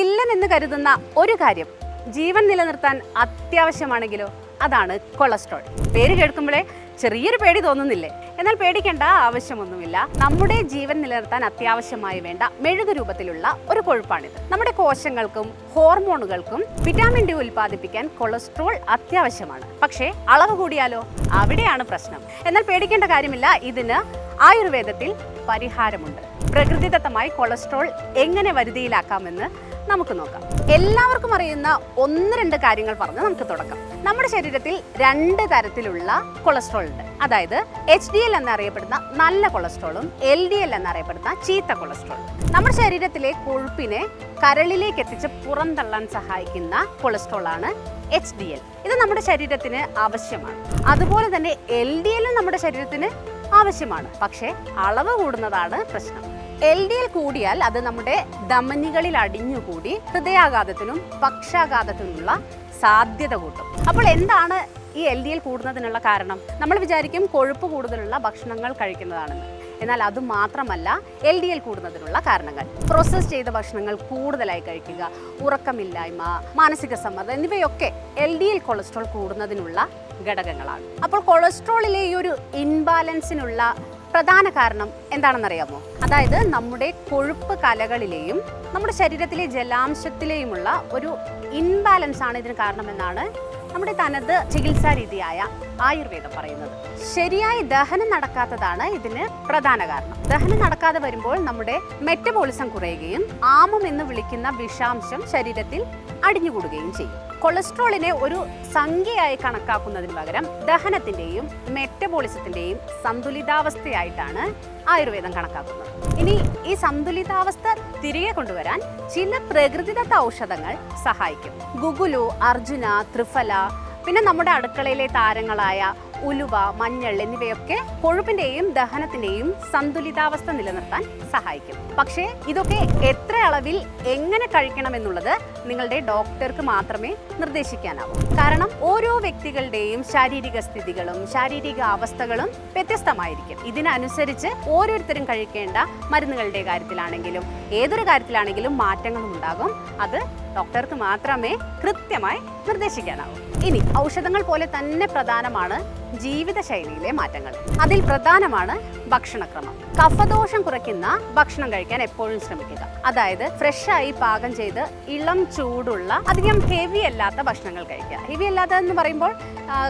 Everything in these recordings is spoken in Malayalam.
വില്ലൻ എന്ന് കരുതുന്ന ഒരു കാര്യം ജീവൻ നിലനിർത്താൻ അത്യാവശ്യമാണെങ്കിലോ അതാണ് കൊളസ്ട്രോൾ. പേര് കേൾക്കുമ്പോഴേ ചെറിയൊരു പേടി തോന്നുന്നില്ലേ? എന്നാൽ പേടിക്കേണ്ട ആവശ്യമൊന്നുമില്ല. നമ്മുടെ ജീവൻ നിലനിർത്താൻ അത്യാവശ്യമായി വേണ്ട മെഴുകു രൂപത്തിലുള്ള ഒരു കൊഴുപ്പാണിത്. നമ്മുടെ കോശങ്ങൾക്കും ഹോർമോണുകൾക്കും വിറ്റാമിൻ ഡി ഉൽപ്പാദിപ്പിക്കാൻ കൊളസ്ട്രോൾ അത്യാവശ്യമാണ്. പക്ഷേ അളവ് കൂടിയാലോ? അവിടെയാണ് പ്രശ്നം. എന്നാൽ പേടിക്കേണ്ട കാര്യമില്ല. ഇതിന് ആയുർവേദത്തിൽ പരിഹാരമുണ്ട്. പ്രകൃതിദത്തമായി കൊളസ്ട്രോൾ എങ്ങനെ വരുതിയിലാക്കാമെന്ന് നമുക്ക് നോക്കാം. എല്ലാവർക്കും അറിയുന്ന 1-2 കാര്യങ്ങൾ പറഞ്ഞ് നമുക്ക് തുടക്കം. നമ്മുടെ ശരീരത്തിൽ 2 തരത്തിലുള്ള കൊളസ്ട്രോൾ ഉണ്ട്. അതായത് HDL എന്നറിയപ്പെടുന്ന നല്ല കൊളസ്ട്രോളും LDL എന്നറിയപ്പെടുന്ന ചീത്ത കൊളസ്ട്രോളും. നമ്മുടെ ശരീരത്തിലെ കൊഴുപ്പിനെ കരളിലേക്ക് എത്തിച്ച് പുറന്തള്ളാൻ സഹായിക്കുന്ന കൊളസ്ട്രോളാണ് HDL. ഇത് നമ്മുടെ ശരീരത്തിന് ആവശ്യമാണ്. അതുപോലെ തന്നെ LDL നമ്മുടെ ശരീരത്തിന് ആവശ്യമാണ്. പക്ഷേ അളവ് കൂടുന്നതാണ് പ്രശ്നം. LDL കൂടിയാൽ അത് നമ്മുടെ ധമനികളിൽ അടിഞ്ഞുകൂടി ഹൃദയാഘാതത്തിനും പക്ഷാഘാതത്തിനുമുള്ള സാധ്യത കൂട്ടും. അപ്പോൾ എന്താണ് ഈ LDL കൂടുന്നതിനുള്ള കാരണം? നമ്മൾ വിചാരിക്കും കൊഴുപ്പ് കൂടുതലുള്ള ഭക്ഷണങ്ങൾ കഴിക്കുന്നതാണെന്ന്. എന്നാൽ അതുമാത്രമല്ല LDL കൂടുന്നതിനുള്ള കാരണങ്ങൾ. പ്രോസസ് ചെയ്ത ഭക്ഷണങ്ങൾ കൂടുതലായി കഴിക്കുക, ഉറക്കമില്ലായ്മ, മാനസിക സമ്മർദ്ദം എന്നിവയൊക്കെ LDL കൊളസ്ട്രോൾ കൂടുന്നതിനുള്ള ഘടകങ്ങളാണ്. അപ്പോൾ കൊളസ്ട്രോളിലെ ഈ ഒരു ഇൻബാലൻസിനുള്ള പ്രധാന കാരണം എന്താണെന്നറിയാമോ? അതായത് നമ്മുടെ കൊഴുപ്പ് കലകളിലെയും നമ്മുടെ ശരീരത്തിലെ ജലാംശത്തിലെയുമുള്ള ഒരു ഇൻബാലൻസ് ആണ് ഇതിന് കാരണമെന്നാണ് നമ്മുടെ തനത് ചികിത്സാ രീതിയായ ആയുർവേദം പറയുന്നത്. ശരിയായി ദഹനം നടക്കാത്തതാണ് ഇതിന് പ്രധാന കാരണം. ദഹനം നടക്കാതെ വരുമ്പോൾ നമ്മുടെ മെറ്റബോളിസം കുറയുകയും ആമം എന്ന് വിളിക്കുന്ന വിഷാംശം ശരീരത്തിൽ അടിഞ്ഞുകൂടുകയും ചെയ്യും. കൊളസ്ട്രോളിനെ ഒരു സംഖ്യയായി കണക്കാക്കുന്നതിന് പകരം ദഹനത്തിൻ്റെയും മെറ്റബോളിസത്തിൻ്റെയും സന്തുലിതാവസ്ഥയായിട്ടാണ് ആയുർവേദം കണക്കാക്കുന്നത്. ഇനി ഈ സന്തുലിതാവസ്ഥ തിരികെ കൊണ്ടുവരാൻ ചില പ്രകൃതിദത്ത ഔഷധങ്ങൾ സഹായിക്കും. ഗുഗുലു, അർജുന, ത്രിഫല, പിന്നെ നമ്മുടെ അടുക്കളയിലെ താരങ്ങളായ ഉലുവ, മഞ്ഞൾ എന്നിവയൊക്കെ കൊഴുപ്പിൻ്റെയും ദഹനത്തിൻ്റെയും സന്തുലിതാവസ്ഥ നിലനിർത്താൻ സഹായിക്കും. പക്ഷേ ഇതൊക്കെ എത്ര അളവിൽ എങ്ങനെ കഴിക്കണമെന്നുള്ളത് നിങ്ങളുടെ ഡോക്ടർക്ക് മാത്രമേ നിർദ്ദേശിക്കാനാവൂ. കാരണം ഓരോ വ്യക്തികളുടെയും ശാരീരിക സ്ഥിതികളും ശാരീരിക അവസ്ഥകളും വ്യത്യസ്തമായിരിക്കും. ഇതിനനുസരിച്ച് ഓരോരുത്തരും കഴിക്കേണ്ട മരുന്നുകളുടെ കാര്യത്തിലാണെങ്കിലും ഏതൊരു കാര്യത്തിലാണെങ്കിലും മാറ്റങ്ങളും ഉണ്ടാകും. അത് ഡോക്ടർക്ക് മാത്രമേ കൃത്യമായി നിർദ്ദേശിക്കാനാവൂ. ഇനി ഔഷധങ്ങൾ പോലെ തന്നെ പ്രധാനമാണ് ജീവിതശൈലിയിലെ മാറ്റങ്ങൾ. അതിൽ പ്രധാനമാണ് ഭക്ഷണക്രമം. കഫദോഷം കുറയ്ക്കുന്ന ഭക്ഷണം കഴിക്കാൻ എപ്പോഴും ശ്രമിക്കുക. അതായത് ഫ്രഷായി പാകം ചെയ്ത് ഇളം ചൂടുള്ള അധികം ഹെവി അല്ലാത്ത ഭക്ഷണങ്ങൾ കഴിക്കുക. ഹെവി അല്ലാത്തതെന്ന് പറയുമ്പോൾ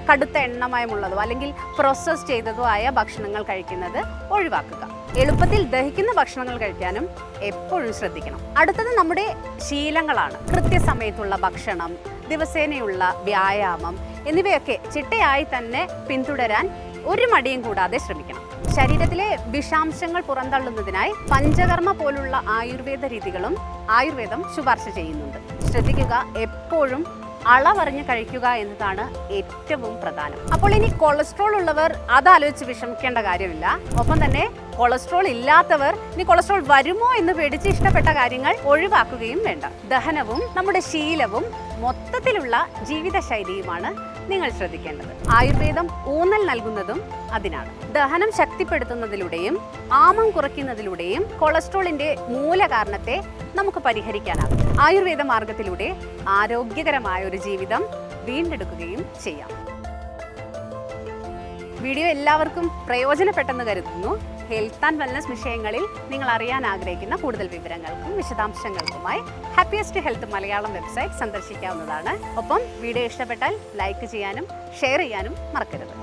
കടുത്ത എണ്ണമയമുള്ളതോ അല്ലെങ്കിൽ പ്രോസസ് ചെയ്തതോ ആയ ഭക്ഷണങ്ങൾ കഴിക്കുന്നത് ഒഴിവാക്കുക. എളുപ്പത്തിൽ ദഹിക്കുന്ന ഭക്ഷണങ്ങൾ കഴിക്കാനും എപ്പോഴും ശ്രദ്ധിക്കണം. അടുത്തത് നമ്മുടെ ശീലങ്ങളാണ്. കൃത്യസമയത്തുള്ള ഭക്ഷണം, ദിവസേനയുള്ള വ്യായാമം എന്നിവയൊക്കെ ചിട്ടയായി തന്നെ പിന്തുടരാൻ ഒരു മടിയും കൂടാതെ ശ്രമിക്കണം. ശരീരത്തിലെ വിഷാംശങ്ങൾ പുറന്തള്ളുന്നതിനായി പഞ്ചകർമ്മ പോലുള്ള ആയുർവേദ രീതികളും ആയുർവേദം ശുപാർശ ചെയ്യുന്നുണ്ട്. ശ്രദ്ധിക്കുക, എപ്പോഴും അളവറിഞ്ഞ് കഴിക്കുക എന്നതാണ് ഏറ്റവും പ്രധാനം. അപ്പോൾ ഇനി കൊളസ്ട്രോൾ ഉള്ളവർ അതാലോചിച്ച് വിഷമിക്കേണ്ട കാര്യമില്ല. ഒപ്പം തന്നെ കൊളസ്ട്രോൾ ഇല്ലാത്തവർ ഇനി കൊളസ്ട്രോൾ വരുമോ എന്ന് പേടിച്ച് ഇഷ്ടപ്പെട്ട കാര്യങ്ങൾ ഒഴിവാക്കുകയും വേണ്ട. ദഹനവും നമ്മുടെ ശീലവും മൊത്തത്തിലുള്ള ജീവിതശൈലിയുമാണ് നിങ്ങൾ ശ്രദ്ധിക്കേണ്ടത്. ആയുർവേദം ഊന്നൽ നൽകുന്നതും അതിനാണ്. ദഹനം ശക്തിപ്പെടുത്തുന്നതിലൂടെയും ആമം കുറയ്ക്കുന്നതിലൂടെയും കൊളസ്ട്രോളിന്റെ മൂലകാരണത്തെ നമുക്ക് പരിഹരിക്കാനാകും. ആയുർവേദ മാർഗത്തിലൂടെ ആരോഗ്യകരമായ ഒരു ജീവിതം വീണ്ടെടുക്കുകയും ചെയ്യാം. വീഡിയോ എല്ലാവർക്കും പ്രയോജനപ്പെട്ടെന്ന് കരുതുന്നു. ഹെൽത്ത് ആൻഡ് വെൽനസ് വിഷയങ്ങളിൽ നിങ്ങൾ അറിയാൻ ആഗ്രഹിക്കുന്ന കൂടുതൽ വിവരങ്ങൾക്കും വിശദാംശങ്ങൾക്കുമായി ഹാപ്പിയസ്റ്റ് ഹെൽത്ത് മലയാളം വെബ്സൈറ്റ് സന്ദർശിക്കാവുന്നതാണ്. ഒപ്പം വീഡിയോ ഇഷ്ടപ്പെട്ടാൽ ലൈക്ക് ചെയ്യാനും ഷെയർ ചെയ്യാനും മറക്കരുത്.